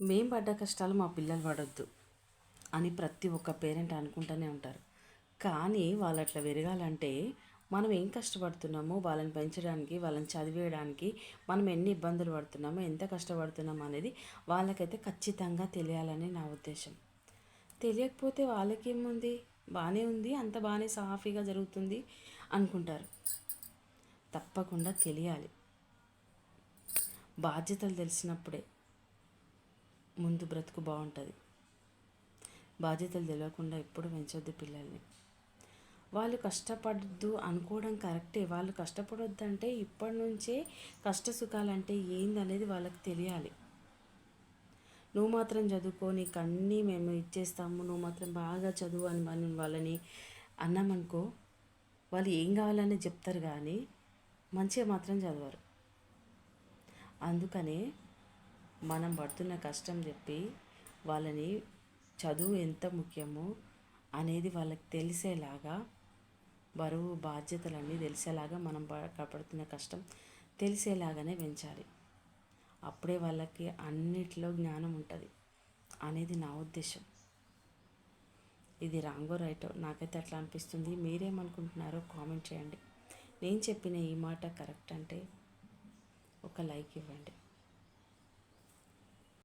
మేం పడ్డ కష్టాలు మా పిల్లలు పడొద్దు అని ప్రతి ఒక్క పేరెంట్ అనుకుంటూనే ఉంటారు. కానీ వాళ్ళు అట్లా పెరగాలంటే మనం ఏం కష్టపడుతున్నామో వాళ్ళని పెంచడానికి, వాళ్ళని చదివేయడానికి మనం ఎన్ని ఇబ్బందులు పడుతున్నామో, ఎంత కష్టపడుతున్నామో అనేది వాళ్ళకైతే ఖచ్చితంగా తెలియాలని నా ఉద్దేశం. తెలియకపోతే వాళ్ళకేముంది, బాగానే ఉంది, అంత బాగానే సాఫీగా జరుగుతుంది అనుకుంటారు. తప్పకుండా తెలియాలి. బాధ్యతలు తెలిసినప్పుడే ముందు బ్రతుకు బాగుంటుంది. బాధ్యతలు తెలియకుండా ఎప్పుడు పెంచొద్దు పిల్లల్ని. వాళ్ళు కష్టపడద్దు అనుకోవడం కరెక్టే. వాళ్ళు కష్టపడొద్దంటే ఇప్పటి నుంచే కష్ట సుఖాలంటే ఏందనేది వాళ్ళకి తెలియాలి. నువ్వు మాత్రం చదువుకో, నీకు అన్నీ మేము ఇచ్చేస్తాము, నువ్వు మాత్రం బాగా చదువు అని మనం వాళ్ళని అన్నామనుకో, వాళ్ళు ఏం కావాలని చెప్తారు కానీ మంచిగా మాత్రం చదవరు. అందుకనే మనం పడుతున్న కష్టం చెప్పి వాళ్ళని చదువు ఎంత ముఖ్యమో అనేది వాళ్ళకి తెలిసేలాగా, బరువు బాధ్యతలన్నీ తెలిసేలాగా మనం పడుతున్న కష్టం తెలిసేలాగానే పెంచాలి. అప్పుడే వాళ్ళకి అన్నిట్లో జ్ఞానం ఉంటుంది అనేది నా ఉద్దేశం. ఇది రాంగో రైటో నాకైతే అట్లా అనిపిస్తుంది. మీరేమనుకుంటున్నారో కామెంట్ చేయండి. నేను చెప్పిన ఈ మాట కరెక్ట్ అంటే ఒక లైక్ ఇవ్వండి.